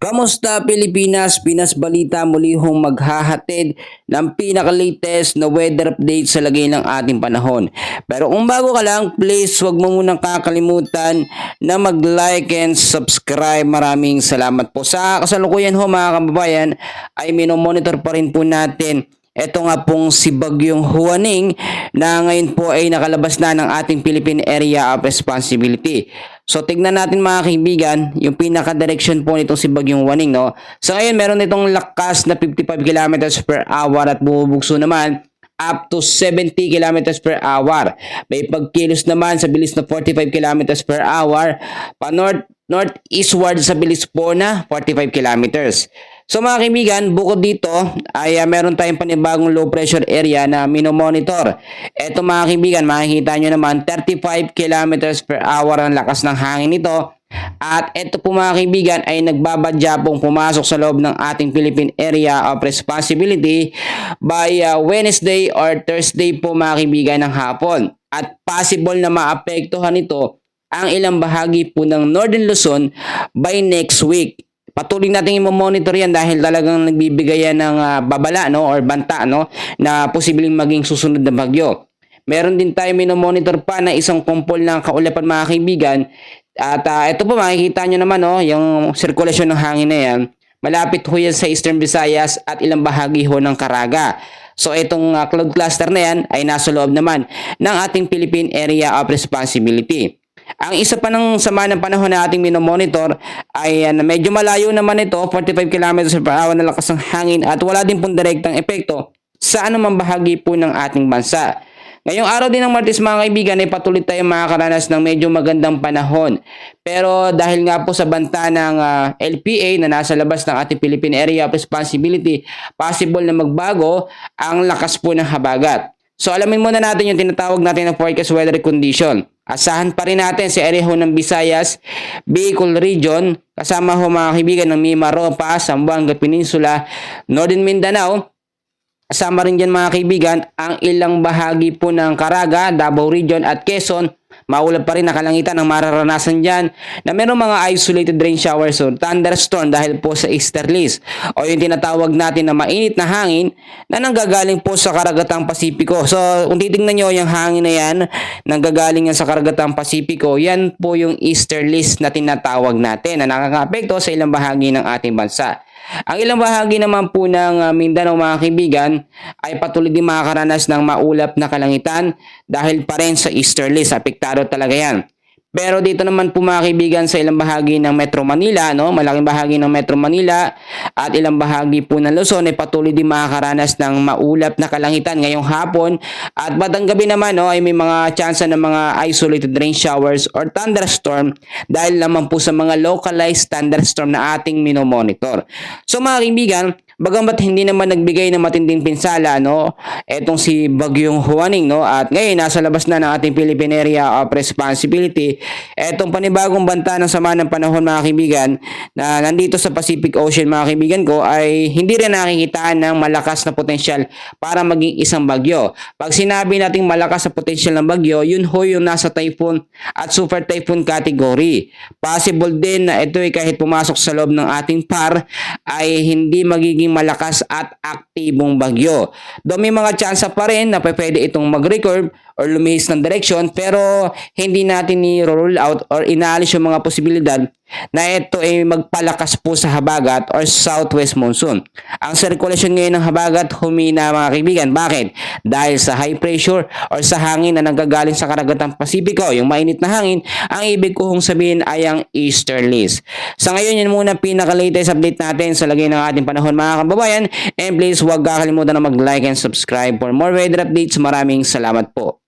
Kamusta Pilipinas? Pinas Balita muli hong maghahatid ng pinaka-latest na weather update sa lagay ng ating panahon. Pero kung bago ka lang, please huwag mo munang kakalimutan na mag-like and subscribe. Maraming salamat po. Sa kasalukuyan ho mga kababayan ay minomonitor pa rin po natin ito nga pong si Bagyong Juaning na ngayon po ay nakalabas na ng ating Philippine Area of Responsibility. So tignan natin mga kaibigan yung pinaka-direction po nitong si Bagyong Juaning, no? So ngayon meron itong lakas na 55 kilometers per hour at bubugso naman up to 70 kilometers per hour. May pagkilos naman sa bilis na 45 kilometers per hour pa northeastward sa bilis po na 45 kilometers. So mga kaibigan, bukod dito ay meron tayong panibagong low pressure area na minomonitor. Ito mga kaibigan, makikita nyo naman 35 kilometers per hour ang lakas ng hangin nito. At ito po mga kaibigan ay nagbabadya pong pumasok sa loob ng ating Philippine Area of Responsibility by Wednesday or Thursday po mga kaibigan ng hapon. At possible na maapektuhan ito ang ilang bahagi po ng Northern Luzon by next week. Patuloy natin i-monitor yan dahil talagang nagbibigay yan ng babala, no, or banta, no, na posibleng maging susunod na bagyo. Meron din tayo minomonitor pa na isang kumpol ng kaulapan mga kaibigan. At ito po makikita nyo naman, no, yung sirkulasyon ng hangin na yan. Malapit ho yan sa Eastern Visayas at ilang bahagi ho ng Caraga. So itong cloud cluster na yan ay nasa loob naman ng ating Philippine Area of Responsibility. Ang isa pa ng sama ng panahon na ating minomonitor ay medyo malayo naman ito, 45 km per hour na lakas ng hangin at wala din pong direktang epekto sa anumang bahagi po ng ating bansa. Ngayong araw din ng Martes mga kaibigan ay patuloy tayong makakaranas ng medyo magandang panahon. Pero dahil nga po sa banta ng LPA na nasa labas ng ating Philippine Area of Responsibility, possible na magbago ang lakas po ng habagat. So alamin muna natin yung tinatawag natin na forecast weather condition. Asahan pa rin natin si area ho ng Visayas, Bicol Region, kasama ho mga kaibigan ng Mimaropa, Zamboanga Peninsula, Northern Mindanao. Kasama rin dyan mga kaibigan ang ilang bahagi po ng Caraga, Davao Region at Quezon. Maulap pa rin na kalangitan ang mararanasan dyan na meron mga isolated rain showers o thunderstorm dahil po sa easterlies o yung tinatawag natin na mainit na hangin na nanggagaling po sa karagatang Pasipiko. So kung titignan nyo yung hangin na yan, nanggagaling yan sa karagatang Pasipiko, yan po yung easterlies na tinatawag natin na nakakaapekto sa ilang bahagi ng ating bansa. Ang ilang bahagi naman po ng Mindanao mga kaibigan ay patuloy din makakaranas ng maulap na kalangitan dahil pa rin sa easterlies. Apektado talaga yan. Pero dito naman po mga kaibigan sa ilang bahagi ng Metro Manila, no, malaking bahagi ng Metro Manila at ilang bahagi po ng Luzon ay patuloy din makakaranas ng maulap na kalangitan ngayong hapon at batang gabi naman, no, ay may mga tsansa ng mga isolated rain showers or thunderstorm dahil naman po sa mga localized thunderstorm na ating minomonitor. So mga kaibigan, bagamat hindi naman nagbigay ng matinding pinsala, no, etong si Bagyong Juaning, no, at ngayon nasa labas na ng ating Philippine Area of Responsibility, etong panibagong banta ng sama ng panahon mga kaibigan na nandito sa Pacific Ocean mga kaibigan ko ay hindi rin nakikitaan ng malakas na potensyal para maging isang bagyo. Pag sinabi nating malakas na potensyal ng bagyo, yun ho yung nasa typhoon at super typhoon category. Possible din na ito ay kahit pumasok sa loob ng ating PAR ay hindi magiging malakas at aktibong bagyo. Doon may mga tsansa pa rin na pwede itong mag-recurve or lumihis ng direksyon pero hindi natin ni-roll out or inaalis yung mga posibilidad na ito ay magpalakas po sa habagat or southwest monsoon. Ang sirkulasyon ngayon ng habagat humina mga kaibigan. Bakit? Dahil sa high pressure or sa hangin na nanggagaling sa karagatang Pasipiko, yung mainit na hangin, ang ibig ko hong sabihin ay ang easterlies. Sa ngayon, yun muna pinaka-latest update natin sa lagay ng ating panahon mga kababayan. And please huwag kakalimutan na mag-like and subscribe for more weather updates. Maraming salamat po.